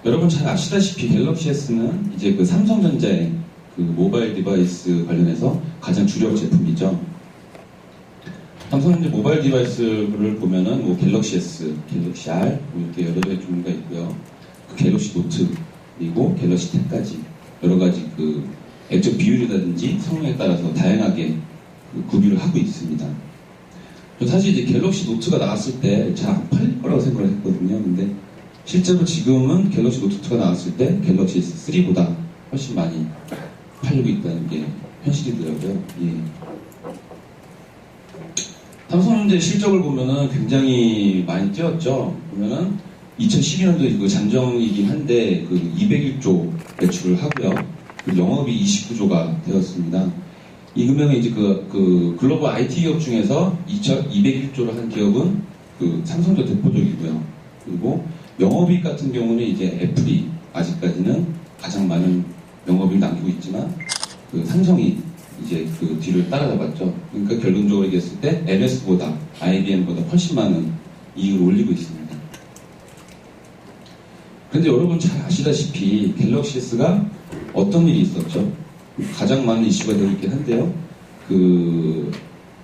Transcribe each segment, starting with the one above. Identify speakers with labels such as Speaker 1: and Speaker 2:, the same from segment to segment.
Speaker 1: 여러분 잘 아시다시피 갤럭시 S는 이제 그 삼성전자의 그 모바일 디바이스 관련해서 가장 주력 제품이죠. 삼성전자 모바일 디바이스를 보면은 뭐 갤럭시 S, 갤럭시 R 뭐 이렇게 여러 가지 종류가 있고요. 그 갤럭시 노트 그리고 갤럭시 탭까지 여러 가지 그 액정 비율이라든지 성능에 따라서 다양하게 그 구비를 하고 있습니다. 사실 이제 갤럭시 노트가 나왔을 때 잘 안 팔릴 거라고 생각을 했거든요. 근데 실제로 지금은 갤럭시 노트 2가 나왔을 때 갤럭시 S3보다 훨씬 많이 팔리고 있다는 게 현실이더라고요. 예. 삼성전자 실적을 보면은 굉장히 많이 뛰었죠. 보면은 2012년도 그 잠정이긴 한데 그 201조 매출을 하고요. 그 영업이 29조가 되었습니다. 이 금액은 이제 그 글로벌 IT 기업 중에서 201조를 한 기업은 그 삼성도 대표적이고요. 그리고 영업이익 같은 경우는 이제 애플이 아직까지는 가장 많은 영업이익을 남기고 있지만 그 삼성이 이제 그 뒤를 따라잡았죠. 그러니까 결론적으로 얘기했을 때 MS보다 IBM보다 훨씬 많은 이익을 올리고 있습니다. 그런데 여러분 잘 아시다시피 갤럭시 S가 어떤 일이 있었죠? 가장 많은 이슈가 되고 있긴 한데요. 그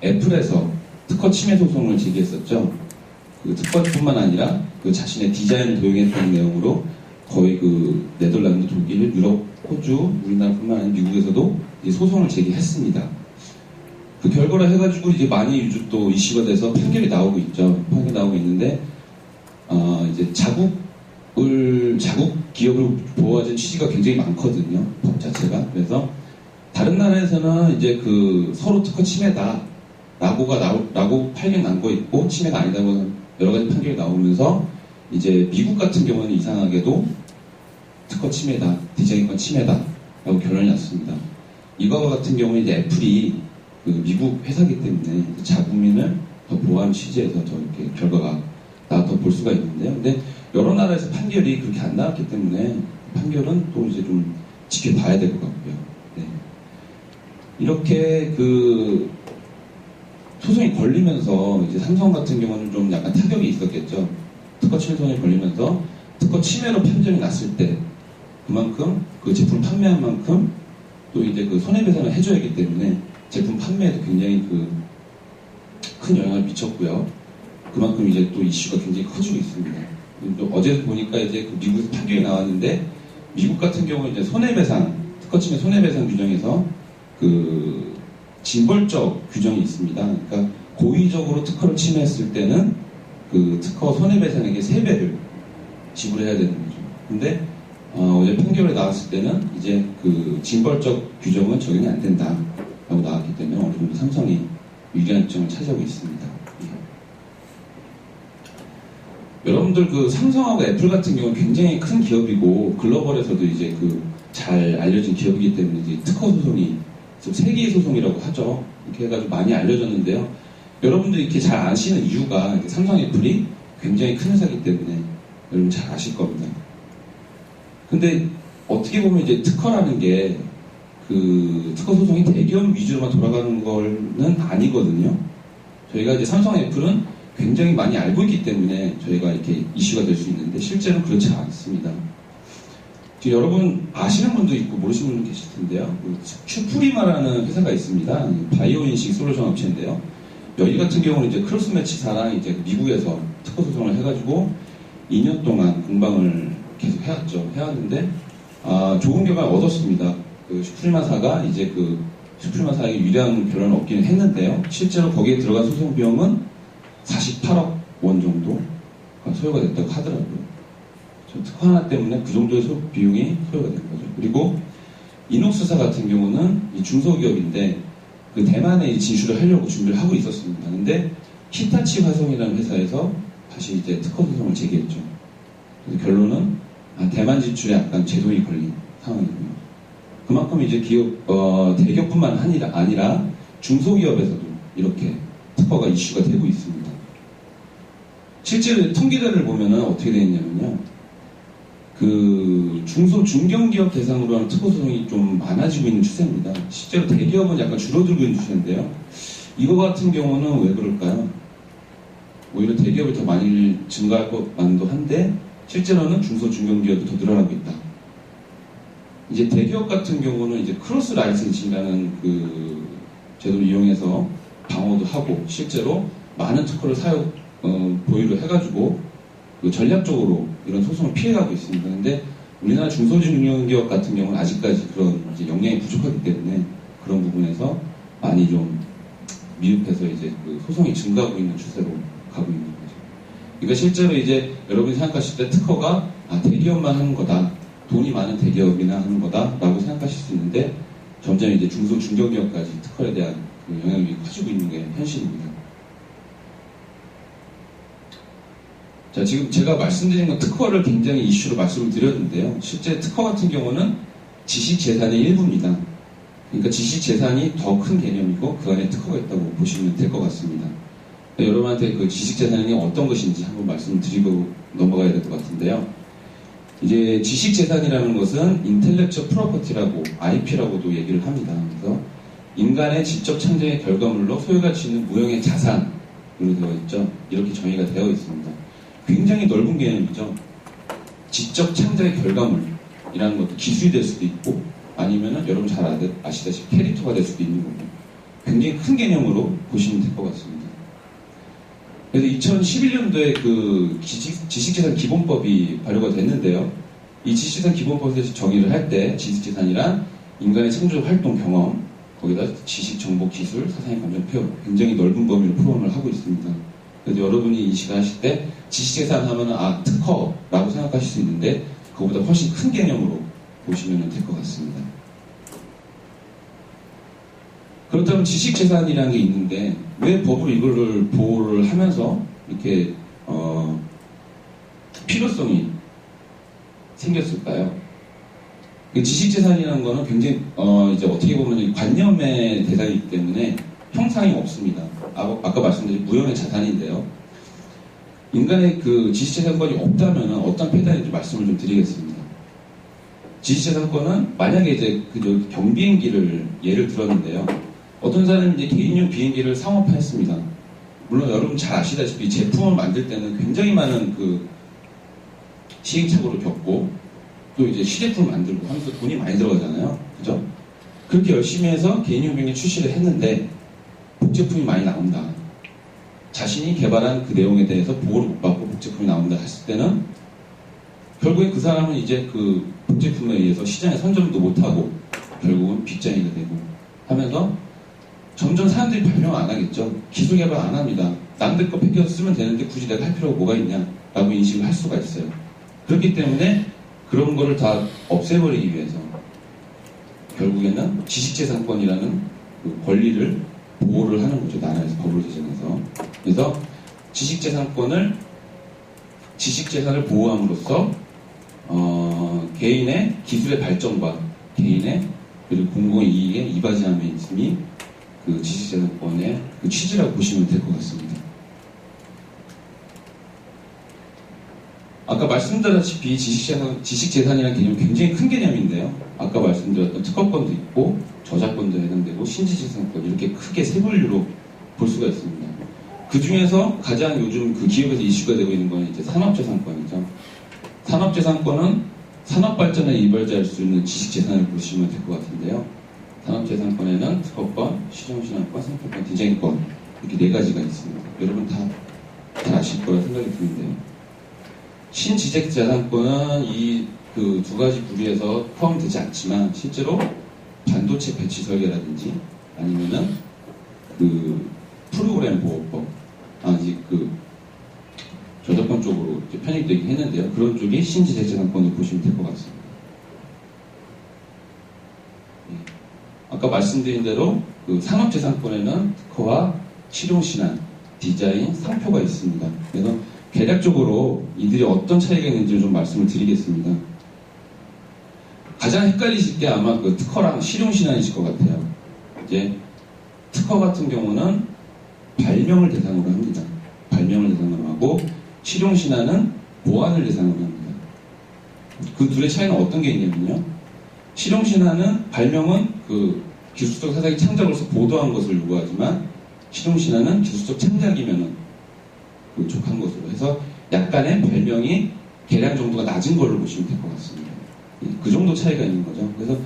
Speaker 1: 애플에서 특허 침해 소송을 제기했었죠. 그 특허뿐만 아니라 그 자신의 디자인을 도용했다는 내용으로 거의 그 네덜란드, 독일, 유럽, 호주, 우리나라뿐만 아니라 미국에서도 이제 소송을 제기했습니다. 그 결과로 해가지고 이제 많이 요즘 또 이슈가 돼서 판결이 나오고 있죠. 판결이 나오고 있는데 이제 자국 기업을 보호하자는 취지가 굉장히 많거든요. 법 자체가. 그래서 다른 나라에서는 이제 그 서로 특허 침해다 라고 판결이 난 거 있고 침해가 아니다고 여러 가지 판결이 나오면서 이제 미국 같은 경우는 이상하게도 특허 침해다, 디자인권 침해다 라고 결론이 났습니다. 이거와 같은 경우는 이제 애플이 그 미국 회사이기 때문에 자국민을 더 보호하는 취지에서 더 이렇게 결과가 나왔다 볼 수가 있는데요. 근데 여러 나라에서 판결이 그렇게 안 나왔기 때문에 판결은 또 이제 좀 지켜봐야 될 것 같고요. 네. 이렇게 그 소송이 걸리면서 이제 삼성 같은 경우는 좀 약간 타격이 있었겠죠. 특허 침해 소송이 걸리면서 특허 침해로 판정이 났을 때 그만큼 그 제품 판매한 만큼 또 이제 그 손해배상을 해줘야 하기 때문에 제품 판매에도 굉장히 그 큰 영향을 미쳤고요. 그만큼 이제 또 이슈가 굉장히 커지고 있습니다. 또 어제 보니까 이제 그 미국에서 판결이 나왔는데 미국 같은 경우는 이제 손해배상, 특허 침해 손해배상 규정에서 그 징벌적 규정이 있습니다. 그러니까 고의적으로 특허를 침해했을 때는 그 특허 손해배상액의 3배를 지불해야 되는 거죠. 근데 어제 판결에 나왔을 때는 이제 그 징벌적 규정은 적용이 안 된다라고 나왔기 때문에 어느 정도 삼성이 유리한 입장을 차지하고 있습니다. 예. 여러분들 그 삼성하고 애플 같은 경우는 굉장히 큰 기업이고 글로벌에서도 이제 그 잘 알려진 기업이기 때문에 이제 특허 소송이 세계의 소송이라고 하죠. 이렇게 해가지고 많이 알려졌는데요. 여러분들이 이렇게 잘 아시는 이유가 삼성 애플이 굉장히 큰 회사이기 때문에 여러분 잘 아실 겁니다. 근데 어떻게 보면 이제 특허라는 게 그 특허 소송이 대기업 위주로만 돌아가는 거는 아니거든요. 저희가 이제 삼성 애플은 굉장히 많이 알고 있기 때문에 저희가 이렇게 이슈가 될 수 있는데 실제로는 그렇지 않습니다. 여러분 아시는 분도 있고 모르시는 분도 계실 텐데요. 슈프리마라는 회사가 있습니다. 바이오 인식 솔루션 업체인데요. 여기 같은 경우는 이제 크로스 매치사랑 이제 미국에서 특허 소송을 해가지고 2년 동안 공방을 계속 해왔는데 좋은 결과를 얻었습니다. 그 슈프리마사가 이제 그 슈프리마사에게 유리한 결론을 얻기는 했는데요. 실제로 거기에 들어간 소송 비용은 48억 원 정도가 소요가 됐다고 하더라고요. 특허 하나 때문에 그 정도의 비용이 소요가 된 거죠. 그리고 이녹스사 같은 경우는 이 중소기업인데 그 대만에 진출을 하려고 준비를 하고 있었습니다. 근데 히타치 화성이라는 회사에서 다시 이제 특허 소송을 제기했죠. 그래서 결론은 대만 진출에 약간 제동이 걸린 상황이고요. 그만큼 이제 대기업뿐만 아니라 중소기업에서도 이렇게 특허가 이슈가 되고 있습니다. 실제로 통계를 보면은 어떻게 되어 있냐면요. 그 중견기업 대상으로 하는 특허 소송이 좀 많아지고 있는 추세입니다. 실제로 대기업은 약간 줄어들고 있는 추세인데요. 이거 같은 경우는 왜 그럴까요? 오히려 대기업이 더 많이 증가할 것만도 한데 실제로는 중소 중견기업이 더 늘어나고 있다. 이제 대기업 같은 경우는 이제 크로스 라이센싱이라는 그 제도를 이용해서 방어도 하고 실제로 많은 특허를 보유를 해가지고 그 전략적으로 이런 소송을 피해가고 있습니다. 근데 우리나라 중소중견기업 같은 경우는 아직까지 그런 이제 역량이 부족하기 때문에 그런 부분에서 많이 좀 미흡해서 이제 그 소송이 증가하고 있는 추세로 가고 있는 거죠. 그러니까 실제로 이제 여러분이 생각하실 때 특허가 대기업만 하는 거다. 돈이 많은 대기업이나 하는 거다라고 생각하실 수 있는데 점점 이제 중소 중견기업까지 특허에 대한 그 영향력이 커지고 있는 게 현실입니다. 자, 지금 제가 말씀드린 건 특허를 굉장히 이슈로 말씀을 드렸는데요. 실제 특허 같은 경우는 지식재산의 일부입니다. 그러니까 지식재산이 더 큰 개념이고 그 안에 특허가 있다고 보시면 될 것 같습니다. 여러분한테 그 지식재산이 어떤 것인지 한번 말씀드리고 넘어가야 될 것 같은데요. 이제 지식재산이라는 것은 인텔렉처 프로퍼티라고 IP라고도 얘기를 합니다. 그래서 인간의 지적 창작의 결과물로 소유가치 있는 무형의 자산으로 되어 있죠. 이렇게 정의가 되어 있습니다. 굉장히 넓은 개념이죠. 지적 창작의 결과물이라는 것도 기술이 될 수도 있고 아니면은 여러분 잘 아시다시피 캐릭터가 될 수도 있는 거고 굉장히 큰 개념으로 보시면 될 것 같습니다. 그래서 2011년도에 그 지식재산 기본법이 발효가 됐는데요. 이 지식재산 기본법에서 정의를 할 때 지식재산이란 인간의 창조적 활동 경험, 거기다 지식, 정보, 기술, 사상의 감정, 표현 굉장히 넓은 범위로 포함을 하고 있습니다. 그래서 여러분이 인식을 하실 때 지식재산 하면은 특허라고 생각하실 수 있는데 그거보다 훨씬 큰 개념으로 보시면 될 것 같습니다. 그렇다면 지식재산이라는 게 있는데 왜 법으로 이거를 보호를 하면서 이렇게 필요성이 생겼을까요? 지식재산이라는 거는 굉장히 이제 어떻게 보면 관념의 대상이기 때문에 형상이 없습니다. 아까 말씀드린 무형의 자산인데요. 인간의 그 지식재산권이 없다면 어떤 패단인지 말씀을 좀 드리겠습니다. 지식재산권은 만약에 이제 그 경비행기를 예를 들었는데요. 어떤 사람이 이제 개인용 비행기를 상업화했습니다. 물론 여러분 잘 아시다시피 제품을 만들 때는 굉장히 많은 그 시행착오를 겪고 또 이제 시제품을 만들고 하면서 돈이 많이 들어가잖아요. 그죠? 그렇게 열심히 해서 개인용 비행기 출시를 했는데 복제품이 많이 나온다. 자신이 개발한 그 내용에 대해서 보고를 못 받고 복제품이 나온다 했을 때는 결국에 그 사람은 이제 그 복제품에 의해서 시장에 선점도 못하고 결국은 빚쟁이가 되고 하면서 점점 사람들이 발명 안 하겠죠. 기술 개발 안 합니다. 남들 거 뺏겨서 쓰면 되는데 굳이 내가 할 필요가 뭐가 있냐라고 인식을 할 수가 있어요. 그렇기 때문에 그런 거를 다 없애버리기 위해서 결국에는 지식재산권이라는 그 권리를 보호를 하는 거죠. 나라에서 법을 제정해서. 그래서 지식재산을 보호함으로써 개인의 기술의 발전과 개인의 그리고 공공의 이익에 이바지함에 있음이 그 지식재산권의 그 취지라고 보시면 될 것 같습니다. 아까 말씀드렸다시피 지식재산이라는 개념은 굉장히 큰 개념인데요. 아까 말씀드렸던 특허권도 있고 저작권도 해당되고 신지재산권 이렇게 크게 세 분류로 볼 수가 있습니다. 그 중에서 가장 요즘 그 기업에서 이슈가 되고 있는 건 이제 산업재산권이죠. 산업재산권은 산업발전에 이바지할 수 있는 지식재산을 보시면 될 것 같은데요. 산업재산권에는 특허권, 실용신앙권, 상표권, 디자인권 이렇게 네 가지가 있습니다. 여러분 다 아실 거라 생각이 드는데요. 신지식재산권은 이 그 두 가지 부류에서 포함되지 않지만 실제로 반도체 배치 설계라든지 아니면은 그 프로그램 보호법 이제 그 저작권 쪽으로 이제 편입되긴 했는데요. 그런 쪽이 신지식재산권을 보시면 될 것 같습니다. 아까 말씀드린 대로 그 산업재산권에는 특허와 실용신안, 디자인, 상표가 있습니다. 그래서 개략적으로 이들이 어떤 차이가 있는지 좀 말씀을 드리겠습니다. 가장 헷갈리실 게 아마 그 특허랑 실용신안이실 것 같아요. 이제 특허 같은 경우는 발명을 대상으로 합니다. 발명을 대상으로 하고 실용신안은 보안을 대상으로 합니다. 그 둘의 차이는 어떤 게 있냐면요. 실용신안은 발명은 그 기술적 사상의 창작으로서 보도한 것을 요구하지만 실용신안은 기술적 창작이면은 족한 것으로 해서 약간의 발명이 계량 정도가 낮은 걸로 보시면 될 것 같습니다. 그 정도 차이가 있는 거죠. 그래서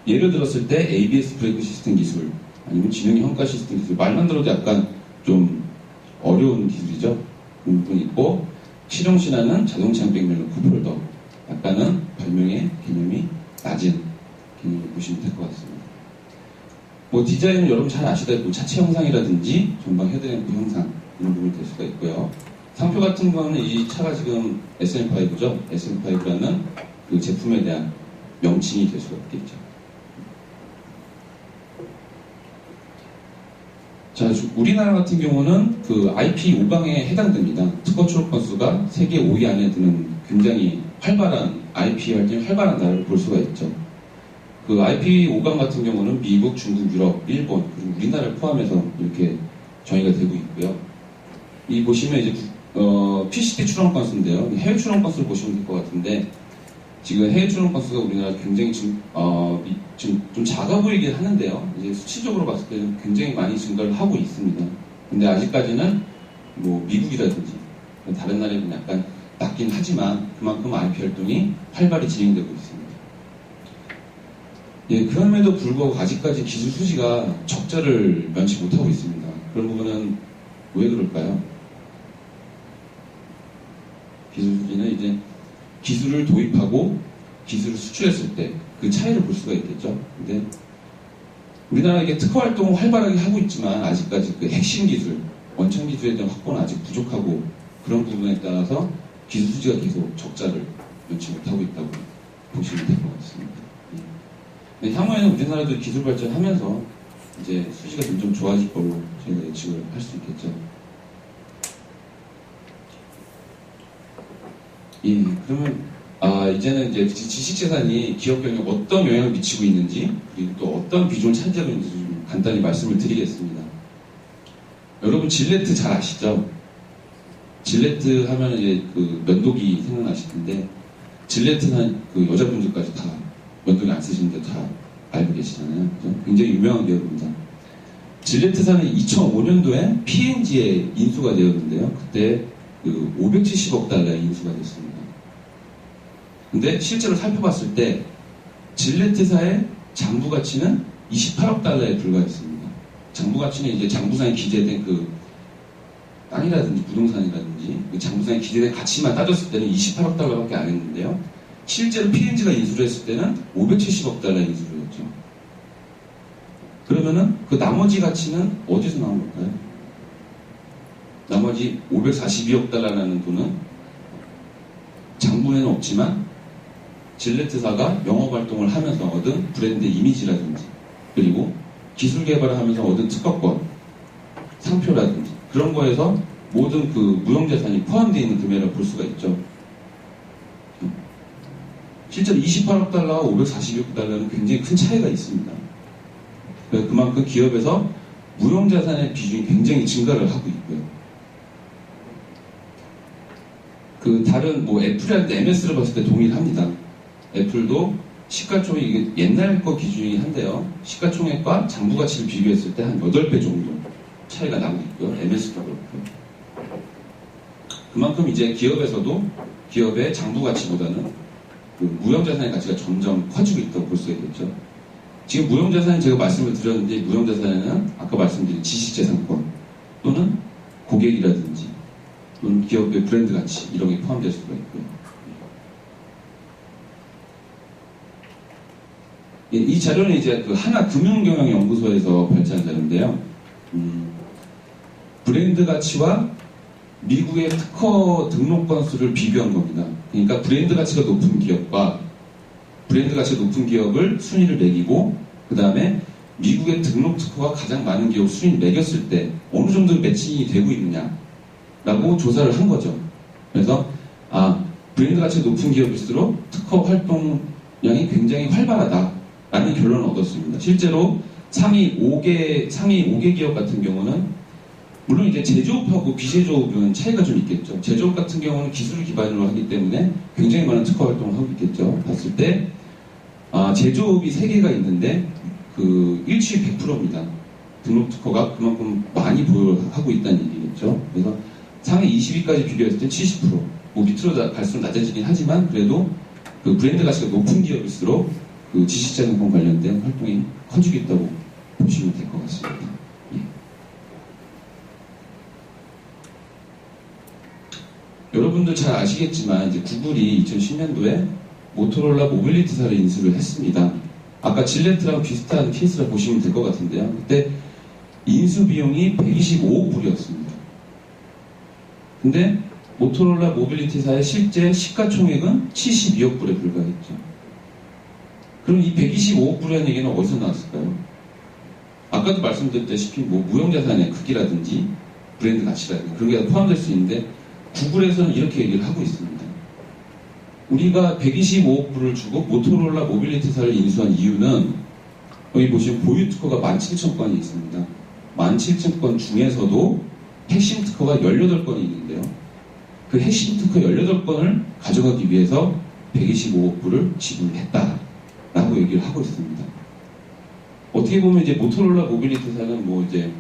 Speaker 1: 예를 들었을 때 ABS 브레이크 시스템 기술, 아니면 지능 평가 시스템 기술, 말만 들어도 약간 좀 어려운 기술이죠. 그런 부분이 있고, 실용 신화는 자동차 백멜로 쿠폴더, 약간은 발명의 개념이 낮은 개념을 보시면 될 것 같습니다. 뭐 디자인은 여러분 잘 아시다시피 차체 형상이라든지 전방 헤드램프 형상 이런 부분이 될 수가 있고요. 상표 같은 거는 이 차가 지금 SM5죠. SM5라는 그 제품에 대한 명칭이 될 수가 있겠죠. 자, 우리나라 같은 경우는 그 IP5강에 해당됩니다. 특허 출원 건수가 세계 5위 안에 드는 굉장히 활발한 IP 활동이 활발한 나라를 볼 수가 있죠. 그 IP5강 같은 경우는 미국, 중국, 유럽, 일본, 그리고 우리나라를 포함해서 이렇게 정의가 되고 있고요. 이 보시면 이제 PCT 출원 건수인데요. 해외 출원 건수를 보시면 될 것 같은데, 지금 해외 출원 건수가 우리나라 굉장히 지금 좀 작아 보이긴 하는데요. 이제 수치적으로 봤을 때는 굉장히 많이 증가를 하고 있습니다. 근데 아직까지는 뭐 미국이라든지 다른 나라에는 약간 낮긴 하지만 그만큼 IP 활동이 활발히 진행되고 있습니다. 예, 그럼에도 불구하고 아직까지 기술 수지가 적자를 면치 못하고 있습니다. 그런 부분은 왜 그럴까요? 기술 수지는 이제 기술을 도입하고 기술을 수출했을 때 그 차이를 볼 수가 있겠죠. 근데 우리나라 이게 특허 활동을 활발하게 하고 있지만 아직까지 그 핵심 기술, 원천 기술에 대한 확보는 아직 부족하고, 그런 부분에 따라서 기술 수지가 계속 적자를 면치 못하고 있다고 보시면 될 것 같습니다. 네, 향후에는 우리나라도 기술 발전하면서 이제 수지가 점점 좋아질 걸로 저희가 예측을 할 수 있겠죠. 예, 그러면 이제는 이제 지식재산이 기업 경영에 어떤 영향을 미치고 있는지, 그리고 또 어떤 비중을 차지하고 있는지 좀 간단히 말씀을 드리겠습니다. 여러분 질레트 잘 아시죠? 질레트 하면 이제 그 면도기 생각나실 텐데, 질레트는 그 여자분들까지 다 면도기 안 쓰시는데 다 알고 계시잖아요. 그죠? 굉장히 유명한 기업입니다. 질레트사는 2005년도에 P&G에 인수가 되었는데요. 그때 그 570억 달러의 인수가 됐습니다. 근데 실제로 살펴봤을 때 질레트사의 장부 가치는 28억 달러에 불과했습니다. 장부 가치는 이제 장부상에 기재된 그 땅이라든지 부동산이라든지 그 장부상에 기재된 가치만 따졌을 때는 28억 달러밖에 안 했는데요. 실제로 P&G가 인수를 했을 때는 570억 달러 인수를 했죠. 그러면은 그 나머지 가치는 어디서 나온 걸까요? 나머지 542억 달러라는 돈은 장부에는 없지만 질레트사가 영업활동을 하면서 얻은 브랜드 이미지라든지, 그리고 기술 개발을 하면서 얻은 특허권, 상표라든지 그런 거에서 모든 그 무형자산이 포함되어 있는 금액을 볼 수가 있죠. 실제로 28억 달러와 542억 달러는 굉장히 큰 차이가 있습니다. 그만큼 기업에서 무형자산의 비중이 굉장히 증가를 하고 있고요. 그 다른 뭐 애플이라든지 MS를 봤을 때 동일합니다. 애플도 시가총액, 이게 옛날 거 기준이긴 한데요. 시가총액과 장부 가치를 비교했을 때 한 8배 정도 차이가 나고 있고요. MS도 그렇고요. 그만큼 이제 기업에서도 기업의 장부 가치보다는 그 무형자산의 가치가 점점 커지고 있다고 볼 수 있겠죠. 지금 무형자산은 제가 말씀을 드렸는데, 무형자산에는 아까 말씀드린 지식재산권 또는 고객이라든지 또는 기업의 브랜드 가치 이런 게 포함될 수가 있고요. 이 자료는 이제 그 하나금융경영연구소에서 발제한 자료인데요. 브랜드 가치와 미국의 특허 등록 건수를 비교한 겁니다. 그러니까 브랜드 가치가 높은 기업과 브랜드 가치가 높은 기업을 순위를 매기고, 그 다음에 미국의 등록 특허가 가장 많은 기업 순위를 매겼을 때 어느 정도 매칭이 되고 있느냐라고 조사를 한 거죠. 그래서 브랜드 가치가 높은 기업일수록 특허 활동량이 굉장히 활발하다라는 결론을 얻었습니다. 실제로 상위 5개 기업 같은 경우는, 물론 이제 제조업하고 비제조업은 차이가 좀 있겠죠. 제조업 같은 경우는 기술을 기반으로 하기 때문에 굉장히 많은 특허 활동을 하고 있겠죠. 봤을 때 제조업이 3개가 있는데 그 일취 100%입니다. 등록 특허가 그만큼 많이 보유하고 있다는 얘기겠죠. 그래서 상위 20위까지 비교했을 때 70%, 뭐 밑으로 갈수록 낮아지긴 하지만 그래도 그 브랜드 가치가 높은 기업일수록 그 지식재산권 관련된 활동이 커지고 있다고 보시면 될 것 같습니다. 예. 여러분들 잘 아시겠지만 이제 구글이 2010년도에 모토로라 모빌리티사를 인수를 했습니다. 아까 질레트랑 비슷한 케이스라 보시면 될 것 같은데요. 그때 인수 비용이 125억 불이었습니다. 근데 모토로라 모빌리티사의 실제 시가총액은 72억 불에 불과했죠. 그럼 이 125억 불이라는 얘기는 어디서 나왔을까요? 아까도 말씀드렸다시피 뭐 무형자산의 크기라든지 브랜드 가치라든지 그런 게 포함될 수 있는데 구글에서는 이렇게 얘기를 하고 있습니다. 우리가 125억 불을 주고 모토로라 모빌리티사를 인수한 이유는 여기 보시면 보유 특허가 17,000건이 있습니다. 17,000건 중에서도 핵심 특허가 18건이 있는데요. 그 핵심 특허 18건을 가져가기 위해서 125억 불을 지불했다라고 얘기를 하고 있습니다. 어떻게 보면 이제 모토로라 모빌리티사는 뭐 이제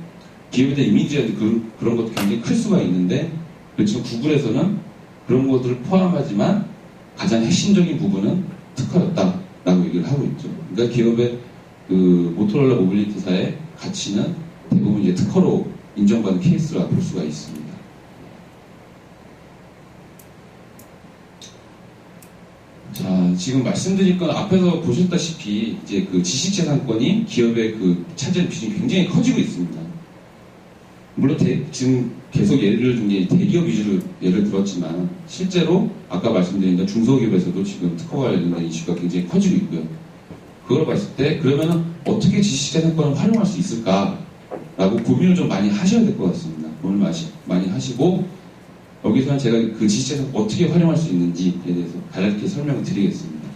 Speaker 1: 기업에 대한 이미지나 그런 것도 굉장히 클 수가 있는데 그렇지만 구글에서는 그런 것들을 포함하지만 가장 핵심적인 부분은 특허였다라고 얘기를 하고 있죠. 그러니까 기업의 그 모토로라 모빌리티사의 가치는 대부분 이제 특허로 인정받는 케이스라 볼 수가 있습니다. 자, 지금 말씀드린 건 앞에서 보셨다시피 이제 그 지식재산권이 기업의 그 차지하는 비중이 굉장히 커지고 있습니다. 물론 지금 계속 예를 든 게 대기업 위주로 예를 들었지만 실제로 아까 말씀드린 대로 중소기업에서도 지금 특허 관련된 이슈가 굉장히 커지고 있고요. 그걸 봤을 때 그러면 어떻게 지식재산권을 활용할 수 있을까라고 고민을 좀 많이 하셔야 될 것 같습니다. 고민을 많이 하시고 여기서는 제가 그 지식재산권 어떻게 활용할 수 있는지에 대해서 간략히 설명을 드리겠습니다.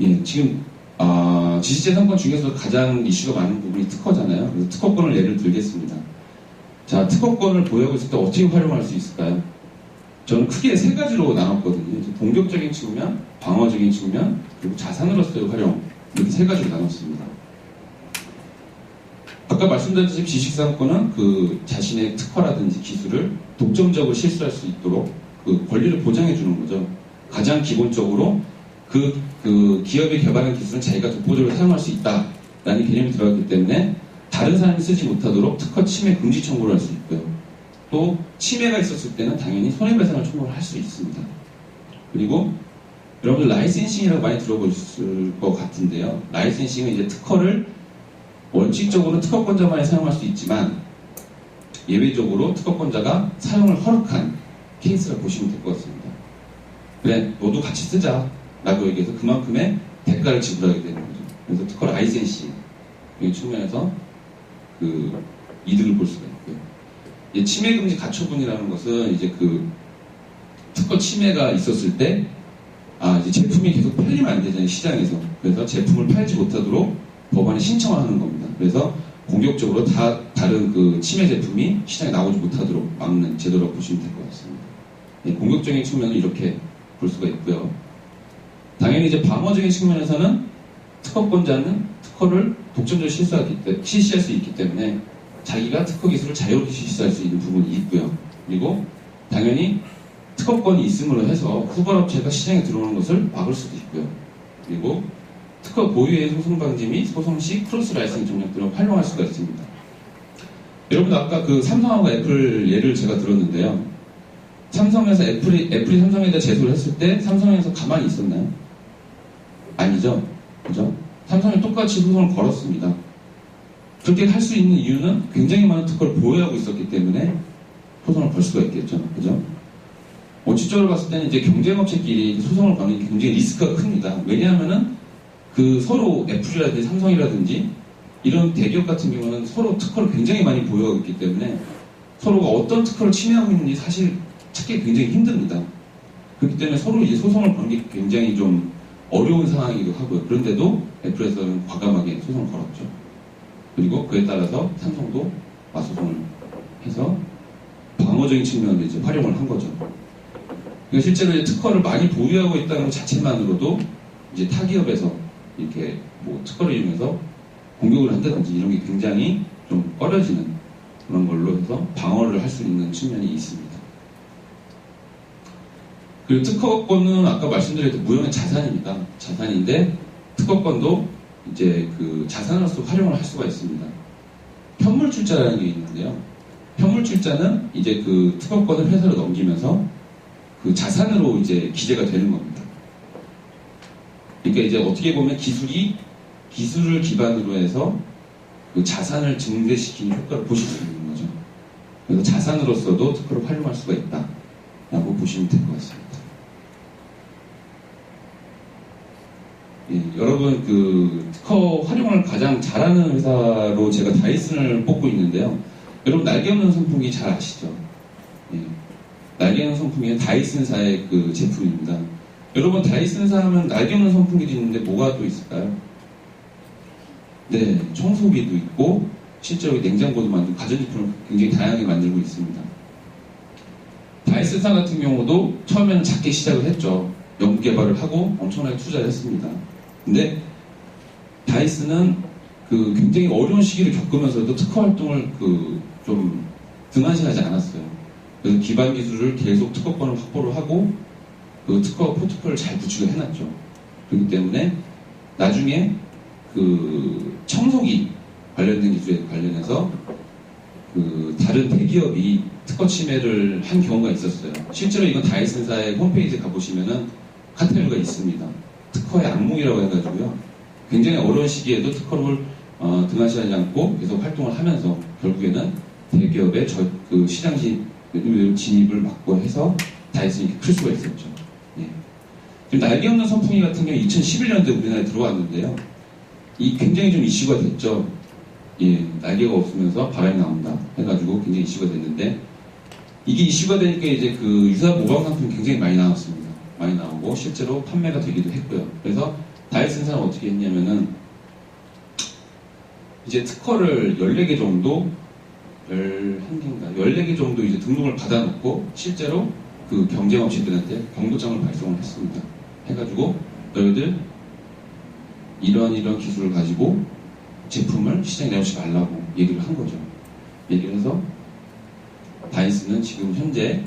Speaker 1: 예, 지금 지식재산권 중에서 가장 이슈가 많은 부분이 특허잖아요. 그래서 특허권을 예를 들겠습니다. 자, 특허권을 보유하고 있을 때 어떻게 활용할 수 있을까요? 저는 크게 세 가지로 나눴거든요. 공격적인 측면, 방어적인 측면, 그리고 자산으로서의 활용, 이렇게 세 가지로 나눴습니다. 아까 말씀드렸듯이 지식재산권은 그 자신의 특허라든지 기술을 독점적으로 실수할 수 있도록 그 권리를 보장해 주는 거죠. 가장 기본적으로 그 기업이 개발한 기술은 자기가 독보적으로 사용할 수 있다라는 개념이 들어갔기 때문에 다른 사람이 쓰지 못하도록 특허 침해 금지 청구를 할 수 있고요. 또 침해가 있었을 때는 당연히 손해배상을 청구를 할 수 있습니다. 그리고 여러분들 라이센싱이라고 많이 들어보셨을 것 같은데요. 라이센싱은 이제 특허를 원칙적으로 특허권자만이 사용할 수 있지만 예외적으로 특허권자가 사용을 허락한 케이스라 보시면 될 것 같습니다. 그래, 너도 같이 쓰자 라고 얘기해서 그만큼의 대가를 지불하게 되는 거죠. 그래서 특허 라이센싱 이 측면에서 그 이득을 볼 수가 있고요. 침해금지 가처분이라는 것은 이제 그 특허 침해가 있었을 때 이제 제품이 계속 팔리면 안 되잖아요, 시장에서. 그래서 제품을 팔지 못하도록 법원에 신청을 하는 겁니다. 그래서 공격적으로 다른 그 침해 제품이 시장에 나오지 못하도록 막는 제도라고 보시면 될 것 같습니다. 공격적인 측면은 이렇게 볼 수가 있고요. 당연히 이제 방어적인 측면에서는 특허권자는 특허를 독점적으로 실시할 수 있기 때문에 자기가 특허 기술을 자유롭게 실시할 수 있는 부분이 있고요. 그리고 당연히 특허권이 있음으로 해서 후발업체가 시장에 들어오는 것을 막을 수도 있고요. 그리고 특허 보유의 소송 방지 및 소송 시 크로스 라이센스 전략 등을 활용할 수가 있습니다. 여러분 아까 그 삼성하고 애플 예를 제가 들었는데요. 삼성에서 애플이 삼성에다 제소를 했을 때 삼성에서 가만히 있었나요? 아니죠. 그죠? 삼성이 똑같이 소송을 걸었습니다. 그렇게 할 수 있는 이유는 굉장히 많은 특허를 보유하고 있었기 때문에 소송을 걸 수가 있겠죠. 그죠? 원칙적으로 봤을 때는 이제 경쟁업체끼리 소송을 거는 게 굉장히 리스크가 큽니다. 왜냐하면은 그 서로 애플이라든지 삼성이라든지 이런 대기업 같은 경우는 서로 특허를 굉장히 많이 보유하고 있기 때문에 서로가 어떤 특허를 침해하고 있는지 사실 찾기 굉장히 힘듭니다. 그렇기 때문에 서로 이제 소송을 거는 게 굉장히 좀 어려운 상황이기도 하고요. 그런데도 애플에서는 과감하게 소송을 걸었죠. 그리고 그에 따라서 삼성도 맞소송을 해서 방어적인 측면으로 이제 활용을 한 거죠. 그러니까 실제로 이제 특허를 많이 보유하고 있다는 것 자체만으로도 이제 타기업에서 이렇게 뭐 특허를 이용해서 공격을 한다든지 이런 게 굉장히 좀 꺼려지는 그런 걸로 해서 방어를 할 수 있는 측면이 있습니다. 그리고 특허권은 아까 말씀드렸던 무형의 자산입니다. 자산인데 특허권도 이제 그 자산으로서 활용을 할 수가 있습니다. 현물출자라는 게 있는데요. 현물출자는 이제 그 특허권을 회사로 넘기면서 그 자산으로 이제 기재가 되는 겁니다. 그러니까 이제 어떻게 보면 기술을 기반으로 해서 그 자산을 증대시키는 효과를 보실 수 있는 거죠. 그래서 자산으로서도 특허를 활용할 수가 있다라고 보시면 될 것 같습니다. 예, 여러분 그 특허 활용을 가장 잘하는 회사로 제가 다이슨을 뽑고 있는데요. 여러분 날개 없는 선풍기 잘 아시죠? 예, 날개 없는 선풍기는 다이슨사의 그 제품입니다. 여러분 다이슨사 하면 날개 없는 선풍기도 있는데 뭐가 또 있을까요? 네, 청소기도 있고 실제로 냉장고도 만들고 가전제품을 굉장히 다양하게 만들고 있습니다. 다이슨사 같은 경우도 처음에는 작게 시작을 했죠. 연구 개발을 하고 엄청나게 투자를 했습니다. 근데 다이슨은 그 굉장히 어려운 시기를 겪으면서도 특허 활동을 좀 등한시하지 않았어요. 그래서 기반 기술을 계속 특허권을 확보를 하고 그 특허 포트폴리오를 잘 구축을 해놨죠. 그렇기 때문에 나중에 그 청소기 관련된 기술에 관련해서 그 다른 대기업이 특허 침해를 한 경우가 있었어요. 실제로 이건 다이슨사의 홈페이지에 가보시면은 카탈로그가 있습니다. 특허의 악몽이라고 해가지고요. 굉장히 어려운 시기에도 특허를 등한시하지 않고 계속 활동을 하면서 결국에는 대기업의 그 시장 진입을 막고 해서 다이슨이 클 수가 있었죠. 예. 지금 날개 없는 선풍기 같은 경우 2011년도에 우리나라에 들어왔는데요. 이 굉장히 좀 이슈가 됐죠. 예, 날개가 없으면서 바람이 나온다 해가지고 굉장히 이슈가 됐는데 이게 이슈가 되니까 이제 그 유사 모방 상품이 굉장히 많이 나왔습니다. 많이 나오고 실제로 판매가 되기도 했고요. 그래서 다이슨사는 어떻게 했냐면은 이제 특허를 14개 정도 14개 정도 이제 등록을 받아놓고 실제로 그 경쟁업체들한테 경고장을 발송을 했습니다. 해가지고 너희들 이런 기술을 가지고 제품을 시장에 내놓지 말라고 얘기를 한 거죠. 얘기를 해서 다이슨은 지금 현재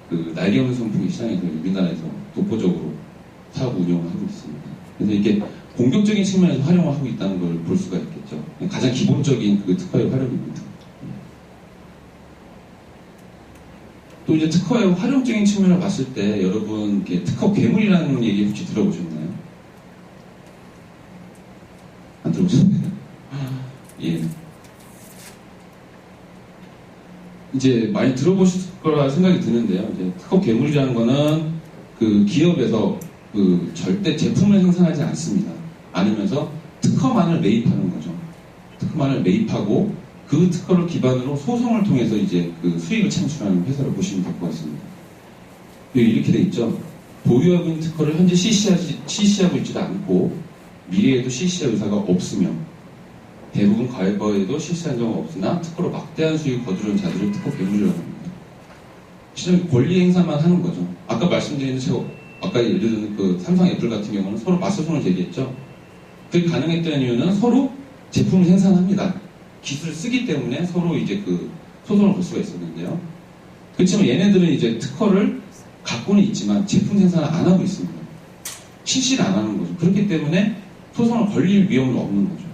Speaker 1: 그 날개 없는 선풍기 시장에 우리나라에서 독보적으로 사업 운영을 하고 있습니다. 그래서 이게 공격적인 측면에서 활용을 하고 있다는 걸 볼 수가 있겠죠. 가장 기본적인 그 특허의 활용입니다. 또 이제 특허의 활용적인 측면을 봤을 때 여러분 이렇게 특허 괴물이라는 얘기 혹시 들어보셨나요? 안 들어보셨나요? 예. 이제 많이 들어보실 거라 생각이 드는데요. 이제 특허 괴물이라는 거는 그 기업에서 그 절대 제품을 생산하지 않습니다. 아니면서 특허만을 매입하는 거죠. 특허만을 매입하고 그 특허를 기반으로 소송을 통해서 이제 그 수익을 창출하는 회사를 보시면 될 것 같습니다. 이렇게 돼 있죠. 보유하고 있는 특허를 현재 실시하고 있지도 않고 미래에도 실시할 의사가 없으며 대부분 과거에도 실시한 적은 없으나 특허로 막대한 수익을 거두려는 자들을 특허 괴물이라고 합니다. 실은 권리 행사만 하는 거죠. 아까 말씀드린 아까 예를 들은 그 삼성 애플 같은 경우는 서로 맞소송을 제기했죠. 그게 가능했던 이유는 서로 제품을 생산합니다. 기술을 쓰기 때문에 서로 이제 그 소송을 걸 수가 있었는데요. 그렇지만 얘네들은 이제 특허를 갖고는 있지만 제품 생산을 안 하고 있습니다. 실시를 안 하는 거죠. 그렇기 때문에 소송을 걸릴 위험은 없는 거죠.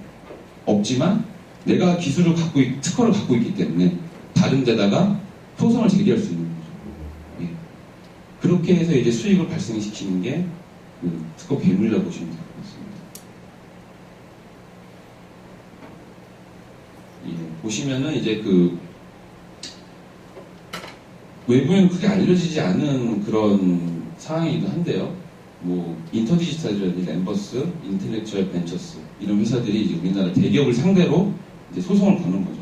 Speaker 1: 없지만 내가 기술을 특허를 갖고 있기 때문에 다른 데다가 소송을 제기할 수 있는 거죠. 예. 그렇게 해서 이제 수익을 발생시키는 게 그 특허 괴물이라고 보시면 될 것 같습니다. 예. 보시면은 이제 그 외부에는 크게 알려지지 않은 그런 상황이기도 한데요. 뭐 인터디지털이라든지 램버스, 인텔렉츄얼 벤처스 이런 회사들이 이제 우리나라 대기업을 상대로 이제 소송을 거는 거죠.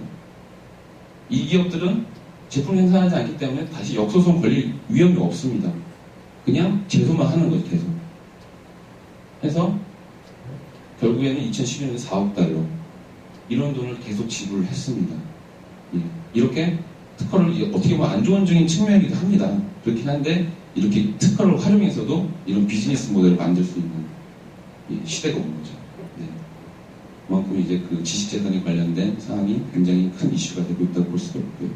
Speaker 1: 이 기업들은 제품 생산하지 않기 때문에 다시 역소송 걸릴 위험이 없습니다. 그냥 제소만 하는 거죠, 계속. 해서 결국에는 2012년에 4억 달러 이런 돈을 계속 지불을 했습니다. 예. 이렇게 특허를 어떻게 보면 안 좋은 측면이기도 합니다. 그렇긴 한데 이렇게 특허를 활용해서도 이런 비즈니스 모델을 만들 수 있는 시대가 온 거죠. 네. 그만큼 이제 그 지식재산에 관련된 사항이 굉장히 큰 이슈가 되고 있다고 볼 수가 있고요.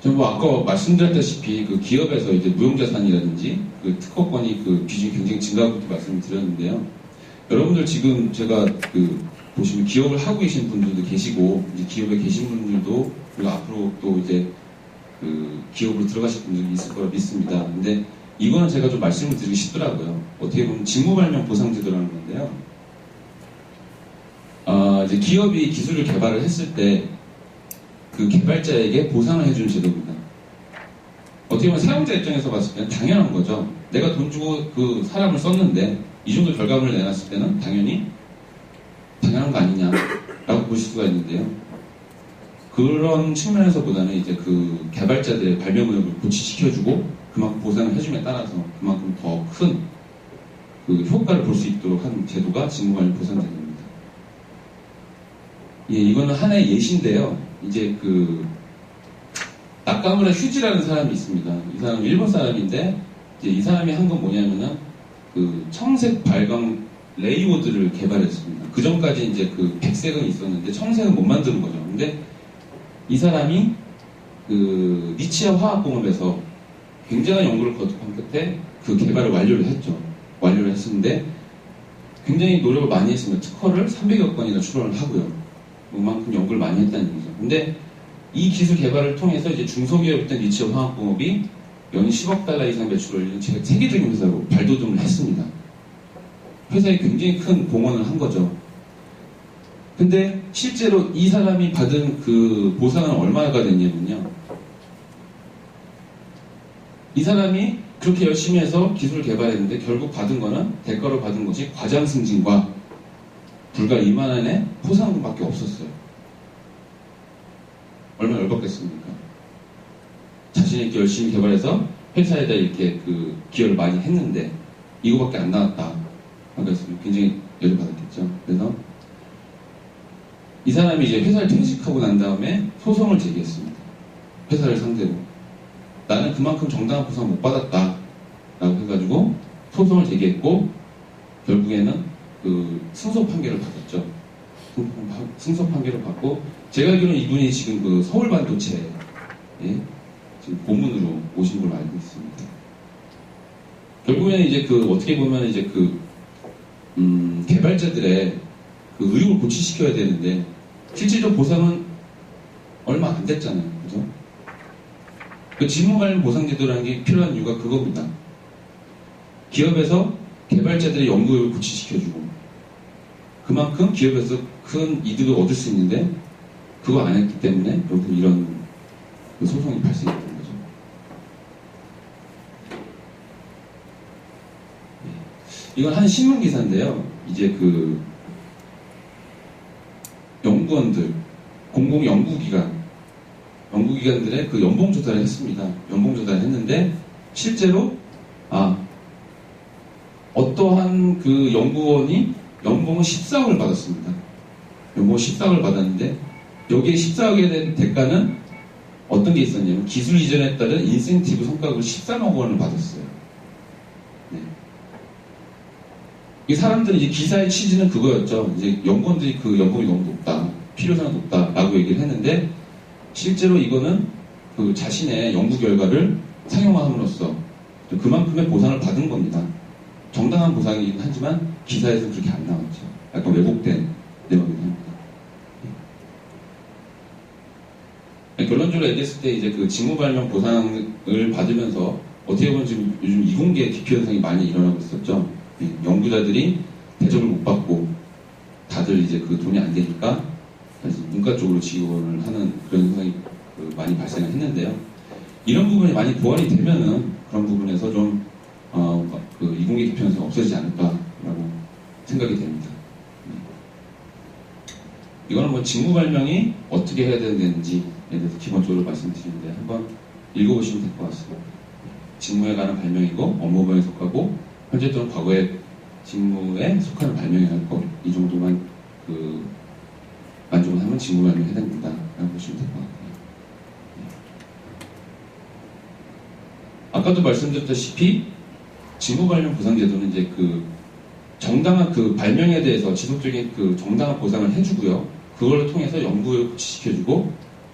Speaker 1: 뭐 아까 말씀드렸다시피 그 기업에서 이제 무형자산이라든지 그 특허권이 그 비중이 굉장히 증가하고 말씀을 드렸는데요. 여러분들 지금 제가 그 보시면 기업을 하고 계신 분들도 계시고 이제 기업에 계신 분들도 그리고 앞으로 또 이제 그 기업으로 들어가실 분들이 있을 거라 믿습니다. 근데 이거는 제가 좀 말씀을 드리고 싶더라고요. 어떻게 보면 직무발명 보상제도라는 건데요. 이제 기업이 기술을 개발을 했을 때 그 개발자에게 보상을 해주는 제도입니다. 어떻게 보면 사용자 입장에서 봤을 때는 당연한 거죠. 내가 돈 주고 그 사람을 썼는데 이 정도 결과물을 내놨을 때는 당연히 당연한 거 아니냐라고 보실 수가 있는데요. 그런 측면에서보다는 이제 그 개발자들의 발명 의욕을 고취시켜주고 그만큼 보상을 해줌에 따라서 그만큼 더 큰 그 효과를 볼 수 있도록 하는 제도가 직무발명 보상제도입니다. 예, 이거는 하나의 예시인데요. 이제 그 나카무라 휴지라는 사람이 있습니다. 이 사람은 일본 사람인데 이제 이 사람이 한 건 뭐냐면은 그 청색 발광 레이오드를 개발했습니다. 그 전까지 이제 그 백색은 있었는데 청색은 못 만드는 거죠. 근데 이 사람이 그 니치야 화학공업에서 굉장한 연구를 거듭한 끝에 그 개발을 완료를 했죠. 완료를 했었는데 굉장히 노력을 많이 했습니다. 특허를 300여 건이나 출원을 하고요. 그만큼 연구를 많이 했다는 얘기죠. 근데 이 기술 개발을 통해서 이제 중소기업된 니치야 화학공업이 연이 10억 달러 이상 매출을 올리는 세계적인 회사로 발돋움을 했습니다. 회사에 굉장히 큰 공헌을 한 거죠. 근데 실제로 이 사람이 받은 그 보상은 얼마가 됐냐면요. 이 사람이 그렇게 열심히 해서 기술을 개발했는데 결국 받은 거는 대가로 받은 것이 과장 승진과 불과 2만 원의 포상금밖에 없었어요. 얼마나 열받겠습니까? 자신이 이렇게 열심히 개발해서 회사에다 이렇게 그 기여를 많이 했는데 이거밖에 안 나왔다. 그래서 굉장히 열받았겠죠. 그래서 이 사람이 이제 회사를 퇴직하고 난 다음에 소송을 제기했습니다. 회사를 상대로. 나는 그만큼 정당한 보상 못 받았다. 라고 해가지고 소송을 제기했고 결국에는 그 승소 판결을 받았죠. 승소 판결을 받고 제가 알기로는 이분이 지금 그 서울 반도체에 지금 고문으로 오신 걸로 알고 있습니다. 결국에는 이제 그 어떻게 보면 이제 그 개발자들의 그 의욕을 고취시켜야 되는데 실질적 보상은 얼마 안 됐잖아요. 그죠? 그 직무관련 보상제도라는 게 필요한 이유가 그겁니다. 기업에서 개발자들의 연구를 고취시켜주고 그만큼 기업에서 큰 이득을 얻을 수 있는데 그거 안 했기 때문에 결국 이런 그 소송이 발생했던 거죠. 이건 한 신문 기사인데요. 이제 그 연구원들, 공공 연구기관들의 그 연봉 조사를 했습니다. 연봉 조사를 했는데 실제로 어떠한 그 연구원이 연봉을 14억을 받았습니다. 연봉을 14억을 받았는데 여기에 14억에 대한 대가는 어떤 게 있었냐면 기술 이전에 따른 인센티브 성과급을 13억 원을 받았어요. 네. 이 사람들은 이제 기사의 취지는 그거였죠. 이제 연구원들이 그 연봉이 너무 높다, 필요성이 높다라고 얘기를 했는데 실제로 이거는 그 자신의 연구 결과를 상용화함으로써 그만큼의 보상을 받은 겁니다. 정당한 보상이긴 하지만 기사에서 그렇게 안 나왔죠. 약간 왜곡된 내용이긴 합니다. 결론적으로 얘기했을 때 이제 그 직무발명 보상을 받으면서 어떻게 보면 지금 요즘 이공계 기피 현상이 많이 일어나고 있었죠. 연구자들이 대접을 못 받고 다들 이제 그 돈이 안 되니까 다시 문과 쪽으로 지원을 하는 그런 현상이 많이 발생을 했는데요. 이런 부분이 많이 보완이 되면은 그런 부분에서 좀 그 이공계 기피 현상이 없어지지 않을까라고 생각이 됩니다. 이거는 뭐 직무발명이 어떻게 해야 되는지에 대해서 기본적으로 말씀드리는데 한번 읽어보시면 될 것 같습니다. 직무에 관한 발명이고 업무범위에 속하고 현재 또는 과거의 직무에 속하는 발명이 할 것 이 정도만 그 만족을 하면 직무발명에 해당된다 라고 보시면 될 것 같아요. 아까도 말씀드렸다시피 직무발명 보상제도는 이제 그 정당한 그 발명에 대해서 지속적인 그 정당한 보상을 해주고요. 그걸 통해서 연구를 고취시켜주고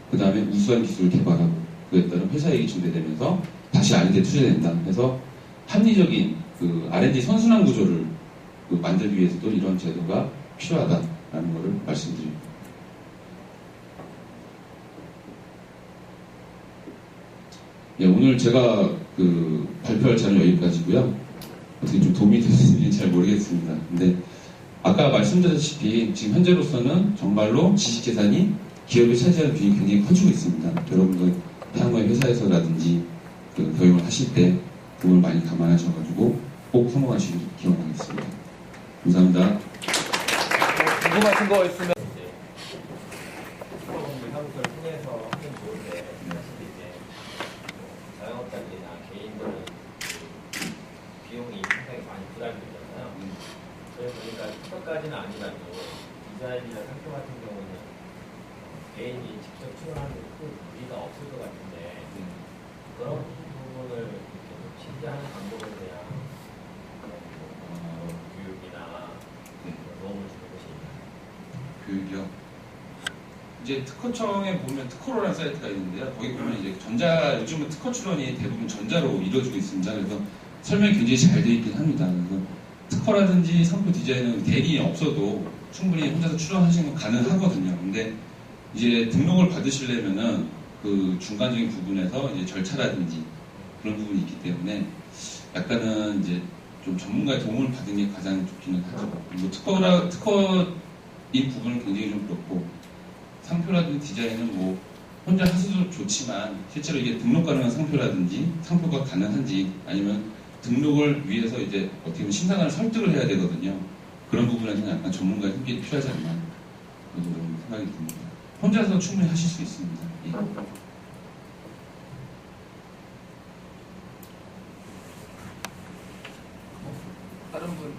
Speaker 1: 그 다음에 우수한 기술을 개발하고 그에 따른 회사이익이 증대되면서 다시 R&D에 투자된다. 해서 합리적인 그 R&D 선순환 구조를 만들기 위해서도 이런 제도가 필요하다라는 것을 말씀드립니다. 예, 오늘 제가 발표할 자료는 여기까지고요. 어떻게 좀 도움이 됐는지 잘 모르겠습니다. 근데 아까 말씀드렸다시피 지금 현재로서는 정말로 지식재산이 기업이 차지하는 비중이 굉장히 커지고 있습니다. 여러분들 향후의 회사에서라든지 교육을 하실 때 그걸 많이 감안하셔가지고 꼭 성공하시길 기원하겠습니다. 감사합니다.
Speaker 2: 궁금하신 거 있으면
Speaker 3: 사무소를 통해서 하면 좋은데 사실 이제 자영업자들이나 개인들은 비용이 상당히 많이 부담이 되잖아요. 그래서 보니까 특허까지는 아니라도 디자인이나 상표 같은 경우는 개인이 직접 출원하는 데 큰 무리가 없을 것 같은데 그런 부분을 계속 신뢰하는 방법에 대한 교육이나 도움을 주는 것이 있나요?
Speaker 1: 교육이요. 이제 특허청에 보면 특허로라는 사이트가 있는데요. 거기 보면 이제 요즘은 특허 출원이 대부분 전자로 이루어지고 있습니다. 그래서 설명이 굉장히 잘 되어 있긴 합니다. 그래서 특허라든지 상표 디자인은 대리인이 없어도 충분히 혼자서 출원하시는 건 가능하거든요. 근데 이제 등록을 받으시려면은 그 중간적인 부분에서 이제 절차라든지 그런 부분이 있기 때문에 약간은 이제 좀 전문가의 도움을 받는 게 가장 좋기는 하죠. 그리고 특허인 부분은 굉장히 좀 그렇고 상표라든지 디자인은 뭐 혼자 하셔도 좋지만 실제로 이게 등록 가능한 상표라든지 상표가 가능한지 아니면 등록을 위해서 이제 어떻게 보면 심사관을 설득을 해야 되거든요. 그런 부분에서는 약간 전문가의 힘이 필요하지 않나 그런 생각이 듭니다. 혼자서 충분히 하실 수 있습니다. 예.
Speaker 2: 다른 분